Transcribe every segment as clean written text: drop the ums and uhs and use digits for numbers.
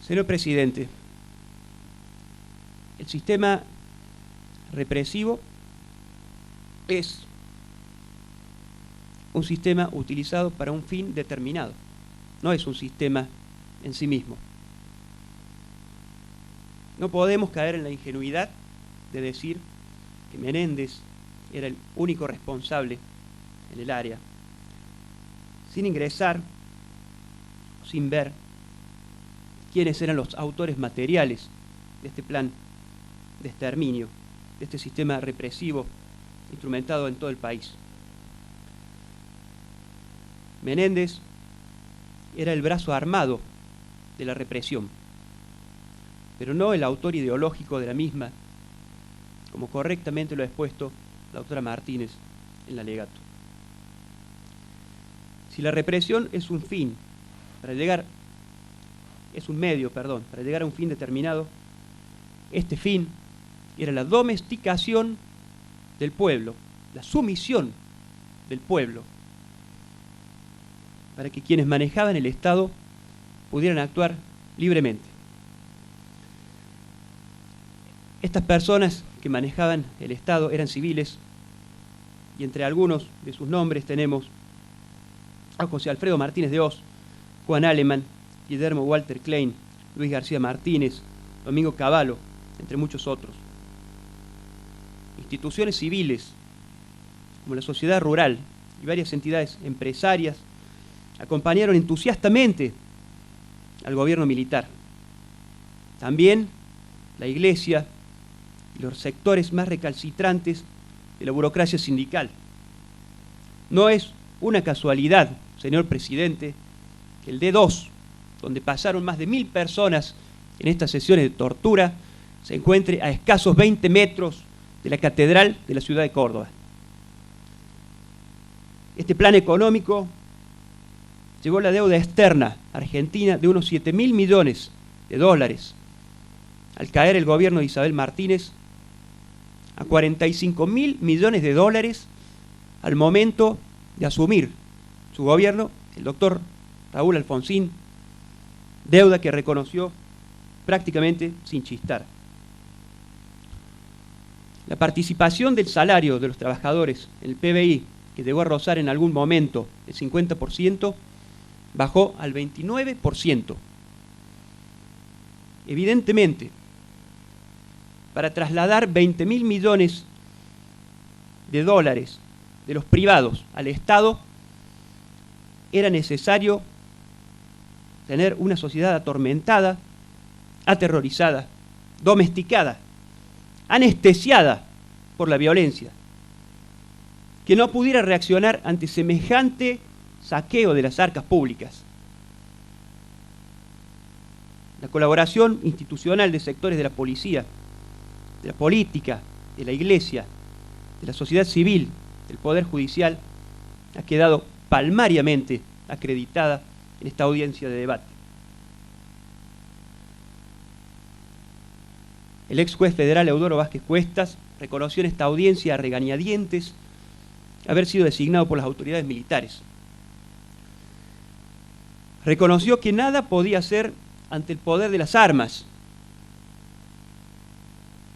Señor presidente, el sistema represivo es un sistema utilizado para un fin determinado, no es un sistema en sí mismo. No podemos caer en la ingenuidad de decir que Menéndez era el único responsable en el área, sin ingresar, sin ver quiénes eran los autores materiales de este plan de exterminio, de este sistema represivo instrumentado en todo el país. Menéndez era el brazo armado de la represión, pero no el autor ideológico de la misma, como correctamente lo ha expuesto la doctora Martínez en el alegato. Si la represión es un fin, es un medio, para llegar a un fin determinado, este fin era la domesticación del pueblo, la sumisión del pueblo, para que quienes manejaban el Estado pudieran actuar libremente. Estas personas que manejaban el Estado eran civiles, y entre algunos de sus nombres tenemos a José Alfredo Martínez de Hoz, Juan Alemán, Guillermo Walter Klein, Luis García Martínez, Domingo Cavallo, entre muchos otros. Instituciones civiles, como la sociedad rural y varias entidades empresarias, acompañaron entusiastamente al gobierno militar. También la Iglesia y los sectores más recalcitrantes de la burocracia sindical. No es una casualidad, señor presidente, que el D2, donde pasaron más de 1000 personas en estas sesiones de tortura, se encuentre a escasos 20 metros de la catedral de la ciudad de Córdoba. Este plan económico llevó la deuda externa argentina de unos 7.000 millones de dólares, al caer el gobierno de Isabel Martínez, a 45.000 millones de dólares al momento de asumir su gobierno el doctor Raúl Alfonsín, deuda que reconoció prácticamente sin chistar. La participación del salario de los trabajadores en el PBI, que llegó a rozar en algún momento el 50%, bajó al 29%. Evidentemente, para trasladar 20.000 millones de dólares de los privados al Estado, era necesario tener una sociedad atormentada, aterrorizada, domesticada, anestesiada por la violencia, que no pudiera reaccionar ante semejante saqueo de las arcas públicas. La colaboración institucional de sectores de la policía, de la política, de la Iglesia, de la sociedad civil, del Poder Judicial, ha quedado palmariamente acreditada en esta audiencia de debate. El ex juez federal Eudoro Vázquez Cuestas reconoció en esta audiencia a regañadientes haber sido designado por las autoridades militares. Reconoció que nada podía hacer ante el poder de las armas.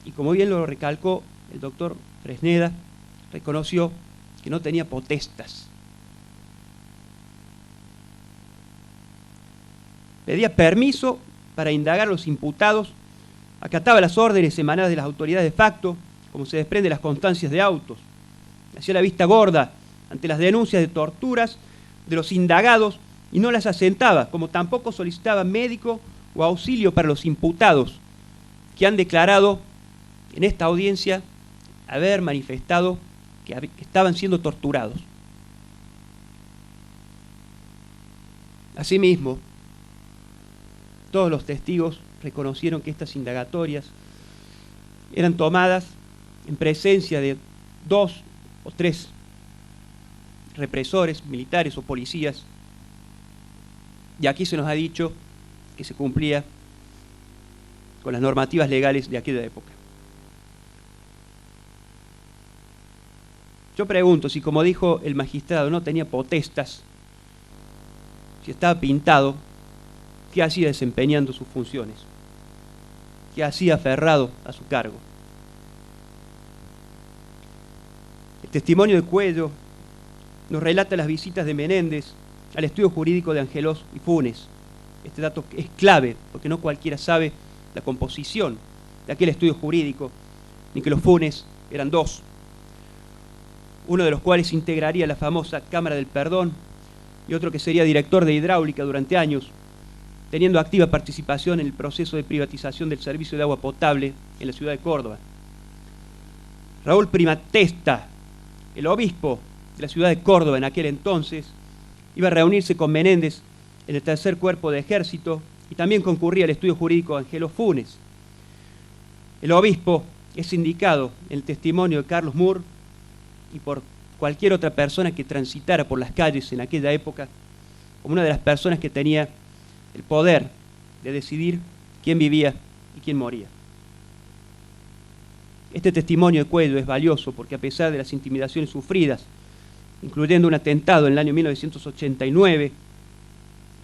Y como bien lo recalcó el doctor Fresneda, reconoció que no tenía potestas. Pedía permiso para indagar a los imputados, acataba las órdenes emanadas de las autoridades de facto, como se desprende de las constancias de autos. Hacía la vista gorda ante las denuncias de torturas de los indagados y no las asentaba, como tampoco solicitaba médico o auxilio para los imputados, que han declarado en esta audiencia haber manifestado que estaban siendo torturados. Asimismo, todos los testigos reconocieron que estas indagatorias eran tomadas en presencia de 2 o 3 represores, militares o policías, y aquí se nos ha dicho que se cumplía con las normativas legales de aquella época. Yo pregunto si, como dijo el magistrado, no tenía potestas, si estaba pintado, qué hacía desempeñando sus funciones, qué hacía aferrado a su cargo. El testimonio de Cuello nos relata las visitas de Menéndez al estudio jurídico de Angelós y Funes. Este dato es clave, porque no cualquiera sabe la composición de aquel estudio jurídico, ni que los Funes eran dos, uno de los cuales integraría la famosa Cámara del Perdón y otro que sería director de hidráulica durante años, teniendo activa participación en el proceso de privatización del servicio de agua potable en la ciudad de Córdoba. Raúl Primatesta, el obispo de la ciudad de Córdoba en aquel entonces, iba a reunirse con Menéndez en el tercer cuerpo de ejército y también concurría al estudio jurídico de Angelós Funes. El obispo es indicado en el testimonio de Carlos Moore y por cualquier otra persona que transitara por las calles en aquella época como una de las personas que tenía el poder de decidir quién vivía y quién moría. Este testimonio de Cuello es valioso porque a pesar de las intimidaciones sufridas, incluyendo un atentado en el año 1989,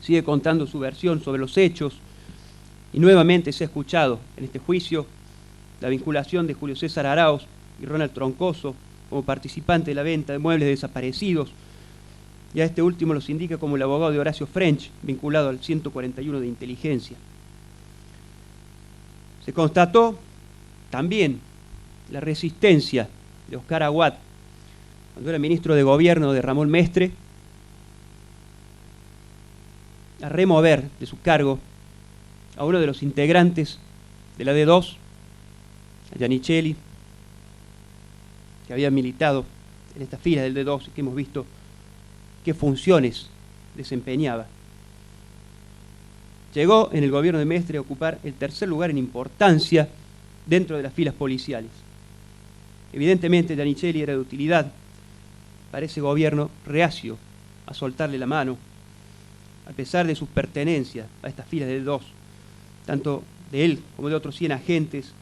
sigue contando su versión sobre los hechos y nuevamente se ha escuchado en este juicio la vinculación de Julio César Arauz y Ronald Troncoso como participante de la venta de muebles desaparecidos, y a este último los indica como el abogado de Horacio French, vinculado al 141 de inteligencia. Se constató también la resistencia de Oscar Aguad, cuando era ministro de Gobierno de Ramón Mestre, a remover de su cargo a uno de los integrantes de la D2, a Giannicelli, que había militado en esta fila del D2 y que hemos visto qué funciones desempeñaba. Llegó en el gobierno de Mestre a ocupar el tercer lugar en importancia dentro de las filas policiales. Evidentemente Giannicelli era de utilidad para ese gobierno reacio a soltarle la mano, a pesar de sus pertenencias a estas filas del D2, tanto de él como de otros 100 agentes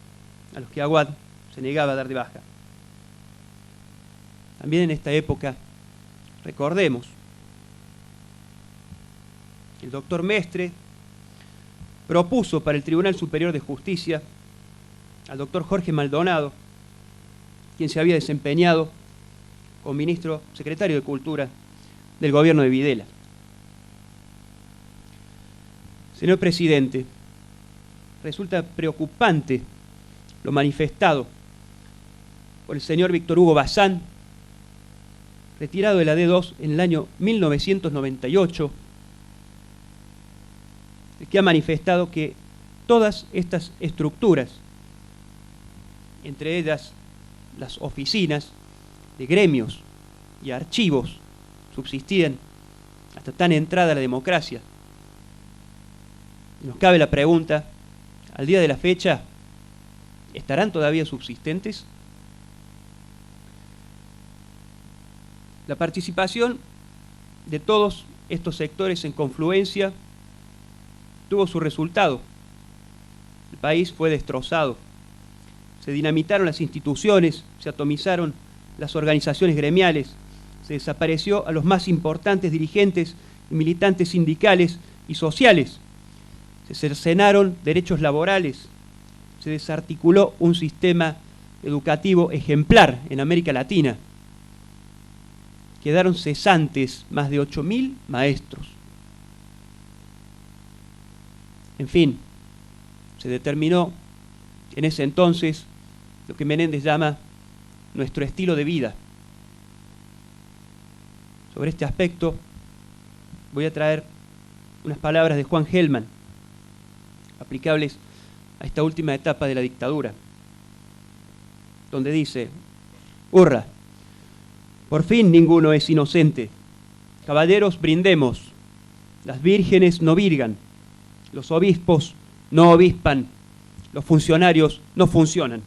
a los que Aguad se negaba a dar de baja. También en esta época, recordemos, el doctor Mestre propuso para el Tribunal Superior de Justicia al doctor Jorge Maldonado, quien se había desempeñado como ministro secretario de Cultura del gobierno de Videla. Señor presidente, resulta preocupante lo manifestado por el señor Víctor Hugo Bazán, retirado de la D2 en el año 1998, que ha manifestado que todas estas estructuras, entre ellas las oficinas de gremios y archivos, subsistían hasta tan entrada la democracia. Y nos cabe la pregunta, al día de la fecha, ¿estarán todavía subsistentes? La participación de todos estos sectores en confluencia tuvo su resultado. El país fue destrozado. Se dinamitaron las instituciones, se atomizaron las organizaciones gremiales, se desapareció a los más importantes dirigentes y militantes sindicales y sociales, se cercenaron derechos laborales, se desarticuló un sistema educativo ejemplar en América Latina. Quedaron cesantes más de 8.000 maestros. En fin, se determinó en ese entonces lo que Menéndez llama nuestro estilo de vida. Sobre este aspecto voy a traer unas palabras de Juan Gelman, aplicables a esta última etapa de la dictadura, donde dice: hurra, por fin ninguno es inocente. Caballeros, brindemos. Las vírgenes no virgan. Los obispos no obispan. Los funcionarios no funcionan.